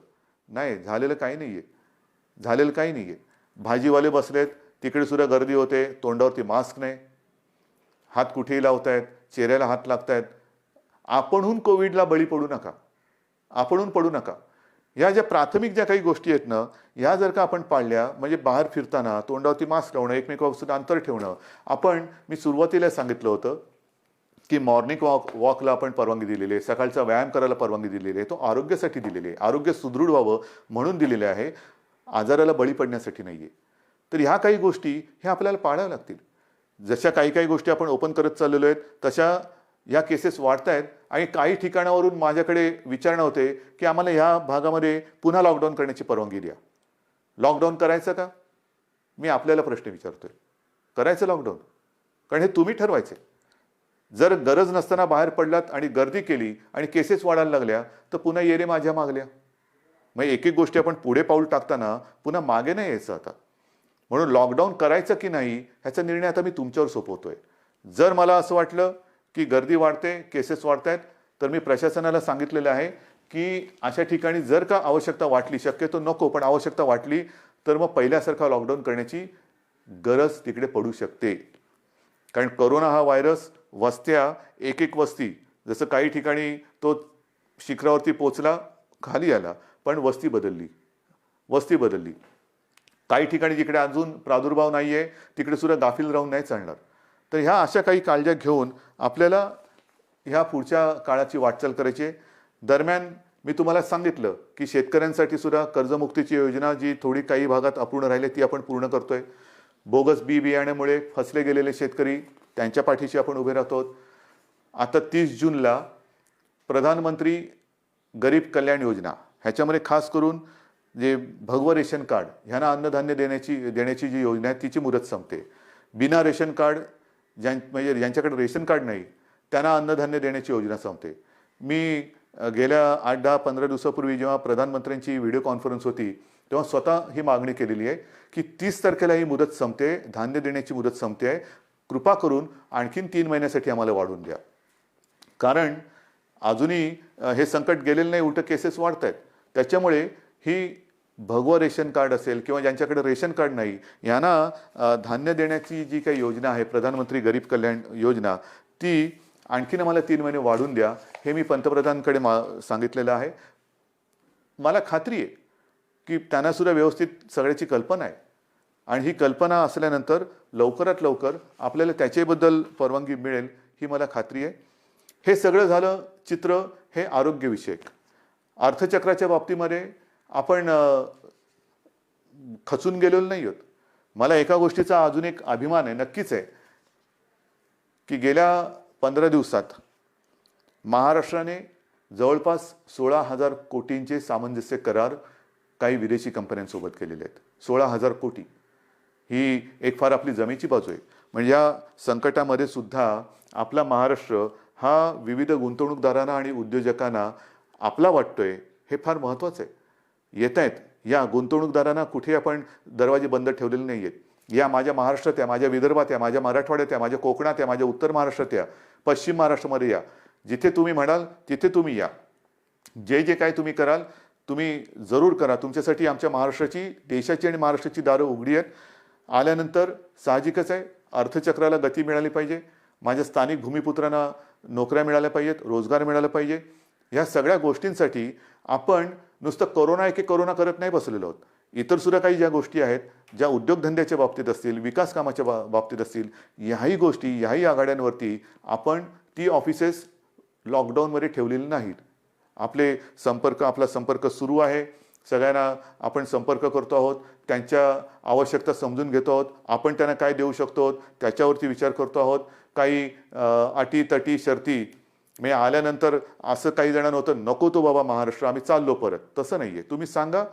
नाही, झालेलं काही नाहीये, झालेलं काही नाहीये. भाजीवाले बसलेत, तिकडे सुद्धा गर्दी होते, तोंडावरती मास्क नाही, हात कुठेही लावतायत, चेहऱ्याला हात लागतायत. आपणहून कोविडला बळी पडू नका, आपणहून पडू नका. ह्या ज्या प्राथमिक ज्या काही गोष्टी आहेत ना, ह्या जर का आपण पाळल्या, म्हणजे बाहेर फिरताना तोंडावरती मास्क लावणं, एकमेकांपासून अंतर ठेवणं. मी सुरुवातीला सांगितलं होतं की मॉर्निंग वॉकला आपण परवानगी दिलेली आहे, सकाळचा व्यायाम करायला परवानगी दिलेली आहे. तो आरोग्यासाठी दिलेली आहे, आरोग्य सुदृढ व्हावं म्हणून दिलेले आहे, आजाराला बळी पडण्यासाठी नाहीये. तर ह्या काही गोष्टी ह्या आपल्याला पाळाव्या लागतील. जशा काही गोष्टी आपण ओपन करत चाललेलो आहेत तशा या केसेस वाढत आहेत आणि काही ठिकाणावरून माझ्याकडे विचारणा होते की आम्हाला ह्या भागामध्ये पुन्हा लॉकडाऊन करण्याची परवानगी द्या. लॉकडाऊन करायचं का? मी आपल्याला प्रश्न विचारतोय, करायचं लॉकडाऊन? कारण हे तुम्ही ठरवायचे. जर गरज नसताना बाहेर पडलात आणि गर्दी केली आणि केसेस वाढायला लागल्या तर पुन्हा ये रे माझ्या मागल्या. मग एक एक गोष्टी आपण पुढे पाऊल टाकताना पुन्हा मागे नाही यायचं आता. म्हणून लॉकडाऊन करायचं की नाही ह्याचा निर्णय आता मी तुमच्यावर सोपवतोय. जर मला असं वाटलं की गर्दी वाढते, केसेस वाढत आहेत, तर मी प्रशासनाला सांगितलेलं आहे की अशा ठिकाणी जर का आवश्यकता वाटली, शक्यतो नको पण आवश्यकता वाटली तर मग पहिल्यासारखा लॉकडाऊन करण्याची गरज तिकडे पडू शकते. कारण कोरोना हा व्हायरस वस्त्या, एक एक वस्ती, जसं काही ठिकाणी तो शिखरावरती पोचला, खाली आला, पण वस्ती बदलली. काही ठिकाणी जिकडे अजून प्रादुर्भाव नाही आहे तिकडे सुद्धा गाफील राहून नाही चालणार. तर ह्या अशा काही काळज्या घेऊन आपल्याला ह्या पुढच्या काळाची वाटचाल करायची आहे. दरम्यान मी तुम्हाला सांगितलं की शेतकऱ्यांसाठी सुद्धा कर्जमुक्तीची योजना जी थोडी काही भागात अपूर्ण राहिली ती आपण पूर्ण करतोय. बोगस बियाण्यामुळे फसले गेलेले शेतकरी त्यांच्या पाठीशी आपण उभे राहतो. आता 30 जूनला प्रधानमंत्री गरीब कल्याण योजना ह्याच्यामध्ये खास करून जे भगवं रेशन कार्ड ह्यांना अन्नधान्य देण्याची जी योजना आहे तिची मुदत संपते. बिना रेशन कार्ड म्हणजे ज्यांच्याकडे रेशन कार्ड नाही त्यांना अन्नधान्य देण्याची योजना संपते. मी गेल्या 8-10-15 दिवसापूर्वी जेव्हा प्रधानमंत्र्यांची व्हिडिओ कॉन्फरन्स होती तेव्हा स्वतः ही मागणी केलेली आहे की 30 तारखेला ही मुदत संपते, धान्य देण्याची मुदत संपते आहे, कृपा करून आणखीन 3 महिन्यासाठी आम्हाला वाढवून द्या. कारण अजूनही हे संकट गेलेलं नाही, उलट केसेस वाढत आहेत. त्याच्यामुळे ही भगवं रेशन कार्ड असेल किंवा ज्यांच्याकडे रेशन कार्ड नाही यांना धान्य देण्याची जी काही योजना आहे प्रधानमंत्री गरीब कल्याण योजना, ती आणखीन आम्हाला 3 महिने वाढवून द्या हे मी पंतप्रधानांकडे सांगितलेलं आहे. मला खात्री आहे की त्यांना सुद्धा व्यवस्थित सगळ्याची कल्पना आहे आणि ही कल्पना असल्यानंतर लवकरात लवकर आपल्याला त्याच्याबद्दल परवानगी मिळेल ही मला खात्री आहे. हे सगळं झालं चित्र हे आरोग्यविषयक. अर्थचक्राच्या बाबतीमध्ये आपण खचून गेलेलो नाही आहोत. मला एका गोष्टीचा अजून एक अभिमान आहे, नक्कीच आहे, की गेल्या 15 दिवसात महाराष्ट्राने जवळपास 16,000 कोटींचे सामंजस्य करार काही विदेशी कंपन्यांसोबत केलेले आहेत. 16,000 कोटी ही एक फार आपली जमेची बाजू आहे. म्हणजे या संकटामध्ये सुद्धा आपला महाराष्ट्र हा विविध गुंतवणूकदारांना आणि उद्योजकांना आपला वाटतोय हे फार महत्त्वाचं आहे. येत आहेत या गुंतवणूकदारांना कुठे आपण दरवाजे बंद ठेवलेले नाही आहेत. या माझ्या महाराष्ट्रात या, माझ्या विदर्भात या, माझ्या मराठवाड्यात या, माझ्या कोकणात या, माझ्या उत्तर महाराष्ट्रात या, पश्चिम महाराष्ट्रामध्ये या, जिथे तुम्ही म्हणाल तिथे तुम्ही या. जे जे काय तुम्ही कराल तुम्ही जरूर करा. तुमच्यासाठी आमच्या महाराष्ट्राची, देशाची आणि महाराष्ट्राची दारं उघडी आहेत. आल्यानंतर साहजिकच आहे अर्थचक्राला गती मिळाली पाहिजे, माझ्या स्थानिक भूमिपुत्रांना नोकऱ्या मिळाल्या पाहिजेत, रोजगार मिळाला पाहिजे. ह्या सगळ्या गोष्टींसाठी आपण नुसतं कोरोना करत नाही बसलेलो आहोत. इतर सुद्धा काही ज्या गोष्टी आहेत ज्या उद्योगधंद्याच्या बाबतीत असतील, विकास कामाच्या बाबतीत असतील, ह्याही गोष्टी ह्याही आघाड्यांवरती आपण ती ऑफिसेस लॉकडाऊनमध्ये ठेवलेली नाहीत. आपला संपर्क सुरू आहे. सगळ्यांना आपण संपर्क करतो आहोत, त्यांच्या आवश्यकता समजून घेतो आहोत, आपण त्यांना काय देऊ शकतो त्याच्यावरती विचार करतो आहोत. काही अटी तटी शर्ती मी आल्यानंतर असं काही जणांना होतं नको तो बाबा महाराष्ट्र आम्ही चाललो परत, तसं नाही आहे. तुम्ही सांगा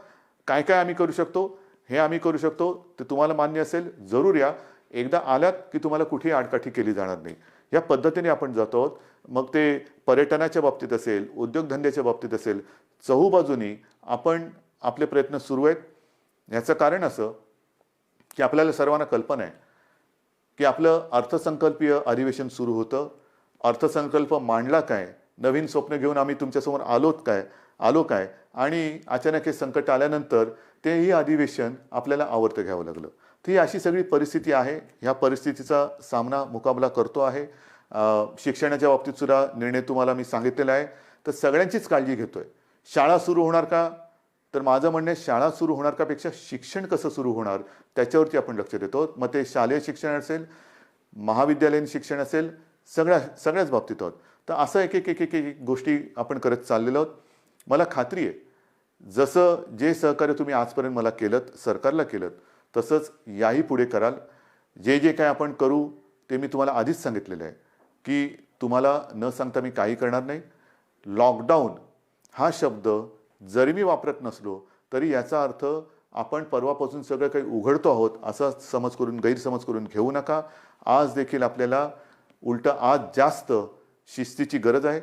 काय काय आम्ही करू शकतो, हे आम्ही करू शकतो, ते तुम्हाला मान्य असेल जरूर या. एकदा आलात की तुम्हाला कुठेही आडकाठी केली जाणार नाही. या पद्धतीने आपण जातो आहोत. मग ते पर्यटनाच्या बाबतीत असेल, उद्योगधंद्याच्या बाबतीत असेल, चहूबाजूनी आपण आपले प्रयत्न सुरू आहेत. याचं कारण असं की आपल्याला सर्वांना कल्पना आहे की आपलं अर्थसंकल्पीय अधिवेशन सुरू होतं. अर्थसंकल्प मांडला काय, नवीन स्वप्न घेऊन आम्ही तुमच्यासमोर आलो काय आणि अचानक हे संकट आल्यानंतर तेही अधिवेशन आपल्याला आवर्त घ्यावं लागलं. तर ही अशी सगळी परिस्थिती आहे. ह्या परिस्थितीचा मुकाबला करतो आहे. शिक्षणाच्या बाबतीत सुद्धा निर्णय तुम्हाला मी सांगितलेला आहे. तर सगळ्यांचीच काळजी घेतोय. शाळा सुरू होणार का, तर माझं म्हणणं आहे शाळा सुरू होणार का पेक्षा शिक्षण कसं सुरू होणार त्याच्यावरती आपण लक्ष देतो. मग ते शालेय शिक्षण असेल, महाविद्यालयीन शिक्षण असेल, सगळ्याच बाबतीत आहोत. तर असं एक गोष्टी आपण करत चाललेलो आहोत. मला खात्री आहे जसं जे सहकार्य तुम्ही आजपर्यंत मला केलं, सरकारला केलं, तसंच याही पुढे कराल. जे जे काय आपण करू ते मी तुम्हाला आधीच सांगितलेलं आहे की तुम्हाला न सांगता मी काही करणार नाही. लॉकडाऊन हा शब्द जरी मी वापरत नसलो तरी याचा अर्थ आपण परवापासून सगळं काही उघडतो आहोत असा गैरसमज करून घेऊ नका. आज देखील आपल्याला उलटं आज जास्त शिस्तीची गरज आहे.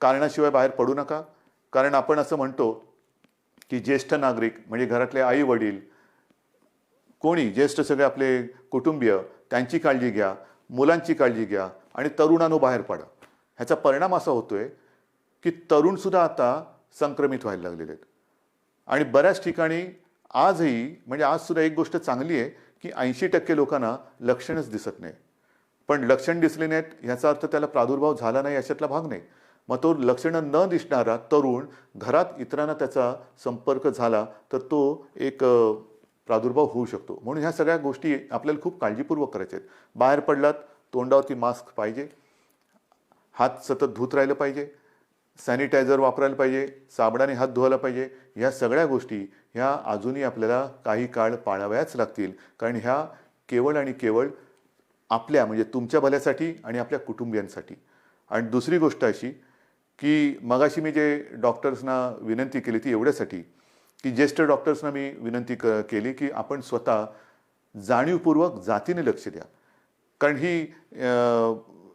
कारणाशिवाय बाहेर पडू नका. कारण आपण असं म्हणतो की ज्येष्ठ नागरिक म्हणजे घरातले आई वडील कोणी ज्येष्ठ सगळे आपले कुटुंबीय त्यांची काळजी घ्या, मुलांची काळजी घ्या आणि तरुणांनो बाहेर पडा. ह्याचा परिणाम असा होतोय की तरुणसुद्धा आता संक्रमित व्हायला लागलेले आहेत. आणि बऱ्याच ठिकाणी आजही म्हणजे आजसुद्धा एक गोष्ट चांगली आहे की 80% लोकांना लक्षणच दिसत नाही. पण लक्षण दिसले नाहीत ह्याचा अर्थ त्याला प्रादुर्भाव झाला नाही याच्यातला भाग नाही. मग तो लक्षणं न दिसणारा तरुण घरात इतरांना त्याचा संपर्क झाला तर तो एक प्रादुर्भाव होऊ शकतो. म्हणून ह्या सगळ्या गोष्टी आपल्याला खूप काळजीपूर्वक करायच्या आहेत. बाहेर पडलात तोंडावरती मास्क पाहिजे, हात सतत धुत राहिलं पाहिजे, सॅनिटायझर वापरायला पाहिजे, साबणाने हात धुवायला पाहिजे. ह्या सगळ्या गोष्टी ह्या अजूनही आपल्याला काही काळ पाळाव्याच लागतील. कारण ह्या केवळ आणि केवळ आपल्या म्हणजे तुमच्या भल्यासाठी आणि आपल्या कुटुंबियांसाठी. आणि दुसरी गोष्ट अशी की मगाशी मी जे डॉक्टर्सना विनंती केली ती एवढ्यासाठी की ज्येष्ठ डॉक्टर्सना मी विनंती केली की आपण स्वतः जाणीवपूर्वक जातीने लक्ष द्या. कारण ही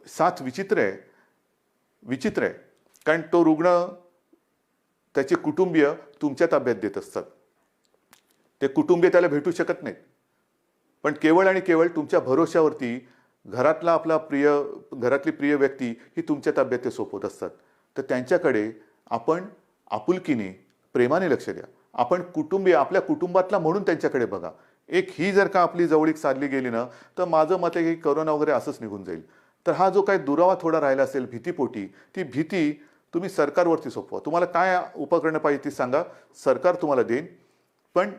साथ विचित्र आहे. कारण तो रुग्ण त्याचे कुटुंबीय तुमच्या ताब्यात देत असतात. ते कुटुंबीय त्याला भेटू शकत नाहीत. पण केवळ आणि केवळ तुमच्या भरोश्यावरती घरातली प्रिय व्यक्ती ही तुमच्या ताब्यात ते सोपवत असतात. तर त्यांच्याकडे आपण आपुलकीने प्रेमाने लक्ष द्या. आपण आपल्या कुटुंबातला म्हणून त्यांच्याकडे बघा. ही जर का आपली जवळीक साधली गेली ना तर माझं मत आहे की करोना वगैरे असंच निघून जाईल. तर हा जो काही दुरावा थोडा राहिला असेल भीतीपोटी ती भीती तुम्ही सरकारवरती सोपवा. तुम्हाला काय उपकरणं पाहिजे ती सांगा, सरकार तुम्हाला देईन. पण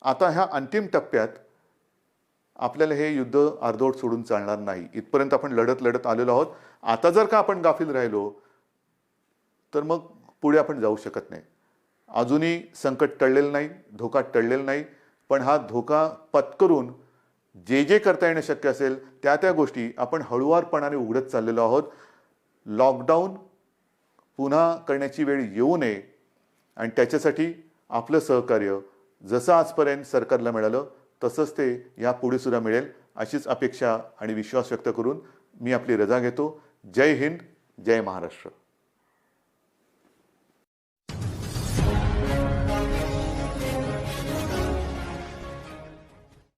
आता ह्या अंतिम टप्प्यात आपल्याला हे युद्ध अर्धवट सोडून चालणार नाही. इथपर्यंत आपण लढत आलेलो आहोत. आता जर का आपण गाफील राहिलो तर मग पुढे आपण जाऊ शकत नाही. अजूनही संकट टळलेलं नाही, धोका टळलेला नाही. पण हा धोका पत्करून जे करता येणं शक्य असेल त्या गोष्टी आपण हळुवारपणाने उघडत चाललेलो आहोत. लॉकडाऊन पुन्हा करण्याची वेळ येऊ नये आणि त्याच्यासाठी आपलं सहकार्य जसं आजपर्यंत सरकारला मिळालं तसंच ते यापुढे सुद्धा मिळेल अशीच अपेक्षा आणि विश्वास व्यक्त करून मी आपली रजा घेतो. जय हिंद, जय महाराष्ट्र.